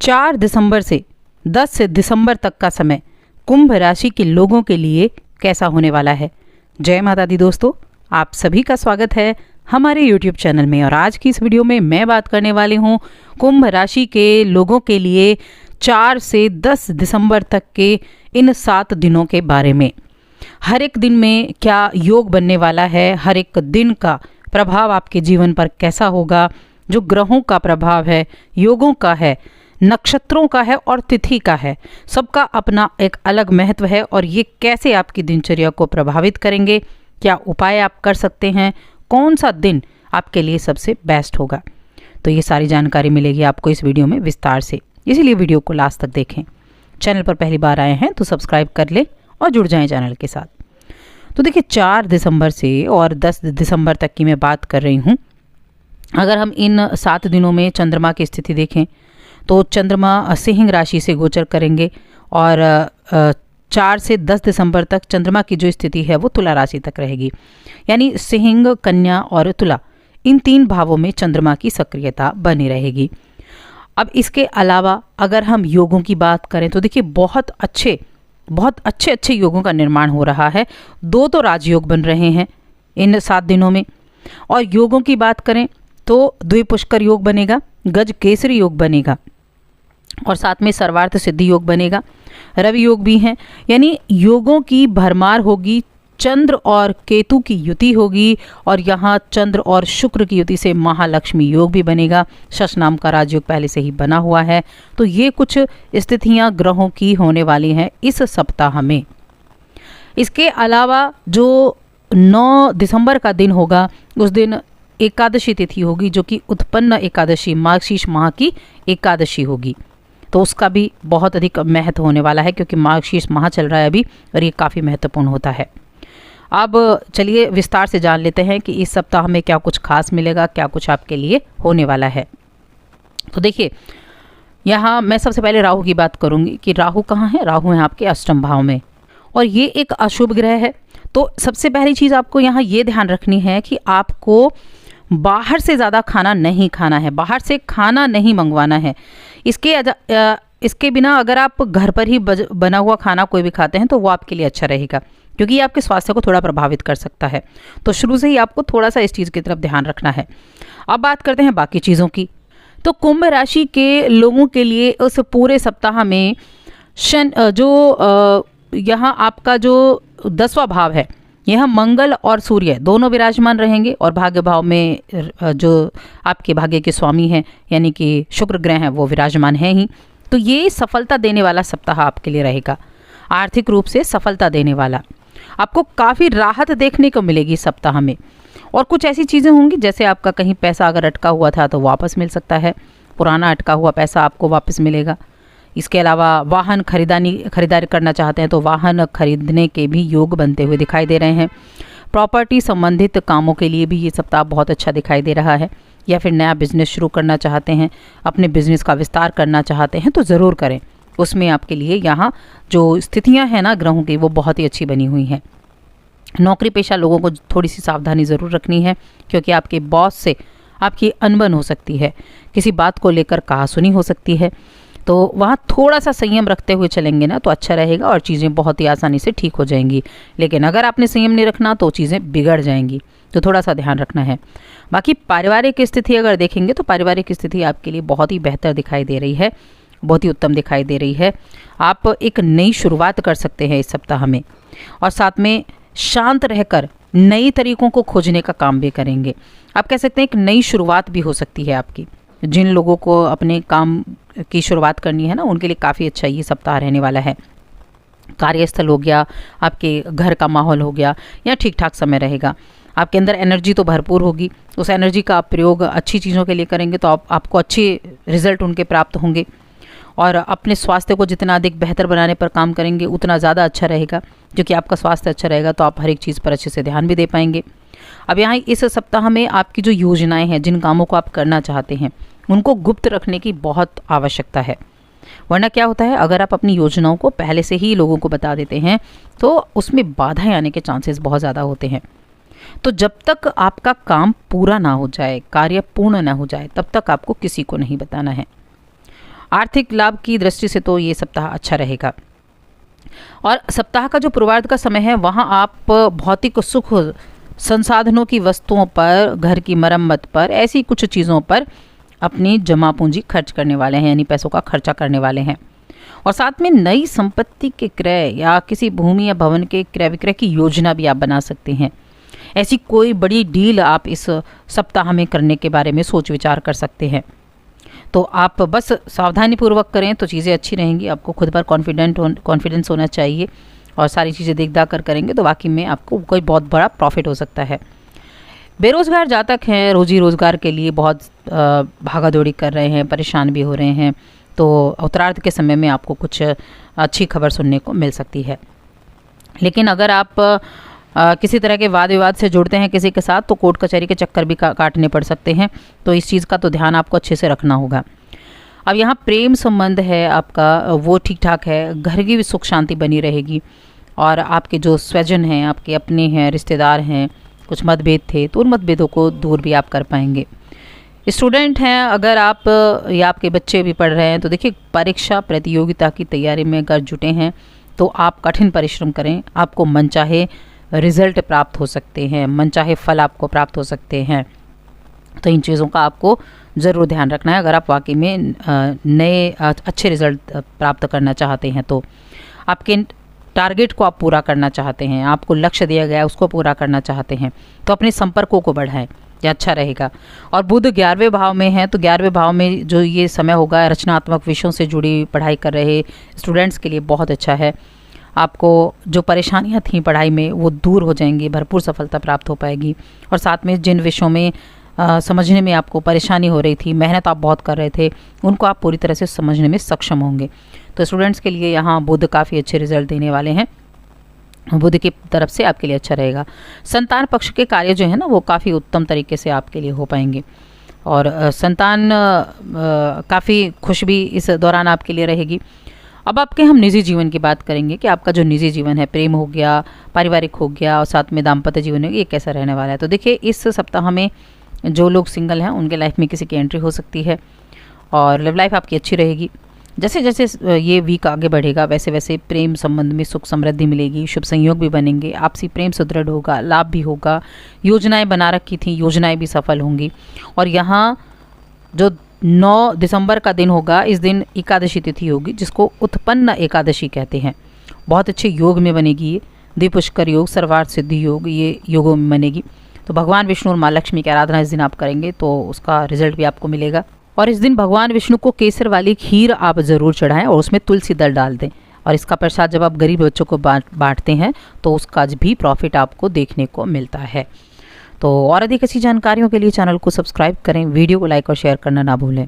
4 दिसंबर से 10 दिसंबर तक का समय कुंभ राशि के लोगों के लिए कैसा होने वाला है। जय माता दी दोस्तों, आप सभी का स्वागत है हमारे YouTube चैनल में। और आज की इस वीडियो में मैं बात करने वाली हूँ कुंभ राशि के लोगों के लिए 4 से 10 दिसंबर तक के इन 7 दिनों के बारे में। हर एक दिन में क्या योग बनने वाला है, हर एक दिन का प्रभाव आपके जीवन पर कैसा होगा, जो ग्रहों का प्रभाव है, योगों का है, नक्षत्रों का है और तिथि का है, सबका अपना एक अलग महत्व है। और ये कैसे आपकी दिनचर्या को प्रभावित करेंगे, क्या उपाय आप कर सकते हैं, कौन सा दिन आपके लिए सबसे बेस्ट होगा, तो ये सारी जानकारी मिलेगी आपको इस वीडियो में विस्तार से। इसीलिए वीडियो को लास्ट तक देखें। चैनल पर पहली बार आए हैं तो सब्सक्राइब कर लें और जुड़ जाएं चैनल के साथ। तो देखिए, 4 दिसंबर से और 10 दिसंबर तक की मैं बात कर रही हूँ। अगर हम इन 7 दिनों में चंद्रमा की स्थिति देखें तो चंद्रमा सिंह राशि से गोचर करेंगे और 4 से 10 दिसंबर तक चंद्रमा की जो स्थिति है वो तुला राशि तक रहेगी। यानी सिंह, कन्या और तुला, इन 3 भावों में चंद्रमा की सक्रियता बनी रहेगी। अब इसके अलावा अगर हम योगों की बात करें तो देखिए, बहुत अच्छे योगों का निर्माण हो रहा है। 2 तो राजयोग बन रहे हैं इन 7 दिनों में। और योगों की बात करें तो द्विपुष्कर योग बनेगा, गज केसरी योग बनेगा और साथ में सर्वार्थ सिद्धि योग बनेगा, रवि योग भी हैं। यानी योगों की भरमार होगी। चंद्र और केतु की युति होगी और यहाँ चंद्र और शुक्र की युति से महालक्ष्मी योग भी बनेगा। शश नाम का राजयोग पहले से ही बना हुआ है। तो ये कुछ स्थितियाँ ग्रहों की होने वाली हैं इस सप्ताह में। इसके अलावा जो 9 दिसंबर का दिन होगा, उस दिन एकादशी तिथि होगी, जो कि उत्पन्न एकादशी, मार्गशीर्ष माह की एकादशी होगी। तो उसका भी बहुत अधिक महत्व होने वाला है क्योंकि मार्गशीर्ष माह चल रहा है अभी और ये काफ़ी महत्वपूर्ण होता है। अब चलिए विस्तार से जान लेते हैं कि इस सप्ताह में क्या कुछ खास मिलेगा, क्या कुछ आपके लिए होने वाला है। तो देखिए, यहाँ मैं सबसे पहले राहु की बात करूँगी कि राहु कहाँ है। राहु है आपके अष्टम भाव में और ये एक अशुभ ग्रह है। तो सबसे पहली चीज़ आपको यहाँ ये ध्यान रखनी है कि आपको बाहर से ज़्यादा खाना नहीं खाना है, बाहर से खाना नहीं मंगवाना है। इसके बिना अगर आप घर पर ही बना हुआ खाना कोई भी खाते हैं तो वो आपके लिए अच्छा रहेगा, क्योंकि ये आपके स्वास्थ्य को थोड़ा प्रभावित कर सकता है। तो शुरू से ही आपको थोड़ा सा इस चीज़ की तरफ ध्यान रखना है। अब बात करते हैं बाकी चीज़ों की। तो कुंभ राशि के लोगों के लिए उस पूरे सप्ताह में यहाँ आपका जो 10वां भाव है, यह मंगल और सूर्य दोनों विराजमान रहेंगे और भाग्य भाव में जो आपके भाग्य के स्वामी हैं यानी कि शुक्र ग्रह हैं वो विराजमान हैं ही। तो ये सफलता देने वाला सप्ताह आपके लिए रहेगा, आर्थिक रूप से सफलता देने वाला। आपको काफ़ी राहत देखने को मिलेगी इस सप्ताह में। और कुछ ऐसी चीज़ें होंगी जैसे आपका कहीं पैसा अगर अटका हुआ था तो वापस मिल सकता है, पुराना अटका हुआ पैसा आपको वापस मिलेगा। इसके अलावा वाहन खरीदारी करना चाहते हैं तो वाहन खरीदने के भी योग बनते हुए दिखाई दे रहे हैं। प्रॉपर्टी संबंधित कामों के लिए भी ये सप्ताह बहुत अच्छा दिखाई दे रहा है। या फिर नया बिजनेस शुरू करना चाहते हैं, अपने बिजनेस का विस्तार करना चाहते हैं तो ज़रूर करें। उसमें आपके लिए यहाँ जो स्थितियाँ हैं ना ग्रहों की, वो बहुत ही अच्छी बनी हुई हैं। नौकरी पेशा लोगों को थोड़ी सी सावधानी ज़रूर रखनी है क्योंकि आपके बॉस से आपकी अनबन हो सकती है, किसी बात को लेकर कहासुनी हो सकती है। तो वहाँ थोड़ा सा संयम रखते हुए चलेंगे ना तो अच्छा रहेगा और चीज़ें बहुत ही आसानी से ठीक हो जाएंगी। लेकिन अगर आपने संयम नहीं रखना तो चीज़ें बिगड़ जाएंगी, तो थोड़ा सा ध्यान रखना है। बाकी पारिवारिक स्थिति अगर देखेंगे तो पारिवारिक स्थिति आपके लिए बहुत ही बेहतर दिखाई दे रही है, बहुत ही उत्तम दिखाई दे रही है। आप एक नई शुरुआत कर सकते हैं इस सप्ताह में और साथ में शांत रहकर नई तरीकों को खोजने का काम भी करेंगे। आप कह सकते हैं एक नई शुरुआत भी हो सकती है आपकी। जिन लोगों को अपने काम की शुरुआत करनी है ना, उनके लिए काफ़ी अच्छा ये सप्ताह रहने वाला है। कार्यस्थल हो गया, आपके घर का माहौल हो गया, या ठीक ठाक समय रहेगा। आपके अंदर एनर्जी तो भरपूर होगी, उस एनर्जी का आप प्रयोग अच्छी चीज़ों के लिए करेंगे तो आपको अच्छे रिजल्ट उनके प्राप्त होंगे। और अपने स्वास्थ्य को जितना अधिक बेहतर बनाने पर काम करेंगे उतना ज़्यादा अच्छा रहेगा, क्योंकि आपका स्वास्थ्य अच्छा रहेगा तो आप हर एक चीज़ पर अच्छे से ध्यान भी दे पाएंगे। अब यहाँ इस सप्ताह में आपकी जो योजनाएं हैं, जिन कामों को आप करना चाहते हैं, उनको गुप्त रखने की बहुत आवश्यकता है। वरना क्या होता है, अगर आप अपनी योजनाओं को पहले से ही लोगों को बता देते हैं तो उसमें बाधाएं आने के चांसेस बहुत ज़्यादा होते हैं। तो जब तक आपका काम पूरा ना हो जाए, कार्य पूर्ण ना हो जाए, तब तक आपको किसी को नहीं बताना है। आर्थिक लाभ की दृष्टि से तो ये सप्ताह अच्छा रहेगा। और सप्ताह का जो पूर्वार्ध का समय है वहाँ आप भौतिक सुख, संसाधनों की वस्तुओं पर, घर की मरम्मत पर, ऐसी कुछ चीज़ों पर अपनी जमा पूंजी खर्च करने वाले हैं, यानी पैसों का खर्चा करने वाले हैं। और साथ में नई संपत्ति के क्रय या किसी भूमि या भवन के क्रय विक्रय की योजना भी आप बना सकते हैं। ऐसी कोई बड़ी डील आप इस सप्ताह में करने के बारे में सोच विचार कर सकते हैं। तो आप बस सावधानी पूर्वक करें तो चीज़ें अच्छी रहेंगी। आपको खुद पर कॉन्फिडेंस होना चाहिए और सारी चीज़ें देख दाख कर करेंगे तो वाकई में आपको कोई बहुत बड़ा प्रॉफिट हो सकता है। बेरोज़गार जातक हैं, रोजी रोज़गार के लिए बहुत भागा दौड़ी कर रहे हैं, परेशान भी हो रहे हैं, तो उत्तरार्ध के समय में आपको कुछ अच्छी खबर सुनने को मिल सकती है। लेकिन अगर आप किसी तरह के वाद विवाद से जुड़ते हैं किसी के साथ तो कोर्ट कचहरी के चक्कर भी काटने पड़ सकते हैं, तो इस चीज़ का तो ध्यान आपको अच्छे से रखना होगा। अब यहाँ प्रेम संबंध है आपका वो ठीक ठाक है, घर की भी सुख शांति बनी रहेगी और आपके जो स्वजन हैं, आपके अपने हैं, रिश्तेदार हैं, कुछ मतभेद थे तो उन मतभेदों को दूर भी आप कर पाएंगे। स्टूडेंट हैं अगर आप या आपके बच्चे भी पढ़ रहे हैं तो देखिए परीक्षा प्रतियोगिता की तैयारी में अगर जुटे हैं तो आप कठिन परिश्रम करें, आपको मनचाहे रिजल्ट प्राप्त हो सकते हैं, मनचाहे फल आपको प्राप्त हो सकते हैं। तो इन चीज़ों का आपको ज़रूर ध्यान रखना है अगर आप वाकई में नए अच्छे रिजल्ट प्राप्त करना चाहते हैं। तो आपके टारगेट को आप पूरा करना चाहते हैं, आपको लक्ष्य दिया गया है उसको पूरा करना चाहते हैं तो अपने संपर्कों को बढ़ाएं, ये अच्छा रहेगा। और बुध 11वें भाव में है तो 11वें भाव में जो ये समय होगा रचनात्मक विषयों से जुड़ी पढ़ाई कर रहे स्टूडेंट्स के लिए बहुत अच्छा है। आपको जो परेशानियां थीं पढ़ाई में वो दूर हो जाएंगी, भरपूर सफलता प्राप्त हो पाएगी। और साथ में जिन विषयों में समझने में आपको परेशानी हो रही थी, मेहनत आप बहुत कर रहे थे, उनको आप पूरी तरह से समझने में सक्षम होंगे। तो स्टूडेंट्स के लिए यहाँ बुध काफ़ी अच्छे रिजल्ट देने वाले हैं, बुध की तरफ से आपके लिए अच्छा रहेगा। संतान पक्ष के कार्य जो है ना वो काफ़ी उत्तम तरीके से आपके लिए हो पाएंगे और संतान काफ़ी खुश भी इस दौरान आपके लिए रहेगी। अब आपके हम निजी जीवन की बात करेंगे कि आपका जो निजी जीवन है, प्रेम हो गया, पारिवारिक हो गया और साथ में दाम्पत्य जीवन है, ये कैसा रहने वाला है। तो देखिए इस सप्ताह में जो लोग सिंगल हैं उनके लाइफ में किसी की एंट्री हो सकती है और लव लाइफ आपकी अच्छी रहेगी। जैसे जैसे ये वीक आगे बढ़ेगा वैसे वैसे प्रेम संबंध में सुख समृद्धि मिलेगी, शुभ संयोग भी बनेंगे, आपसी प्रेम सुदृढ़ होगा, लाभ भी होगा, योजनाएं बना रखी थी योजनाएं भी सफल होंगी। और यहाँ जो 9 दिसंबर का दिन होगा, इस दिन एकादशी तिथि होगी जिसको उत्पन्न एकादशी कहते हैं। बहुत अच्छे योग में बनेगी ये, द्विपुष्कर योग, सर्वार्थ सिद्धि योग, ये योगों में बनेगी। तो भगवान विष्णु और माँ लक्ष्मी की आराधना इस दिन आप करेंगे तो उसका रिजल्ट भी आपको मिलेगा। और इस दिन भगवान विष्णु को केसर वाली खीर आप ज़रूर चढ़ाएं और उसमें तुलसी दल डाल दें। और इसका प्रसाद जब आप गरीब बच्चों को बांटते हैं तो उसका भी प्रॉफिट आपको देखने को मिलता है। तो और अधिक ऐसी जानकारियों के लिए चैनल को सब्सक्राइब करें, वीडियो को लाइक और शेयर करना ना भूलें।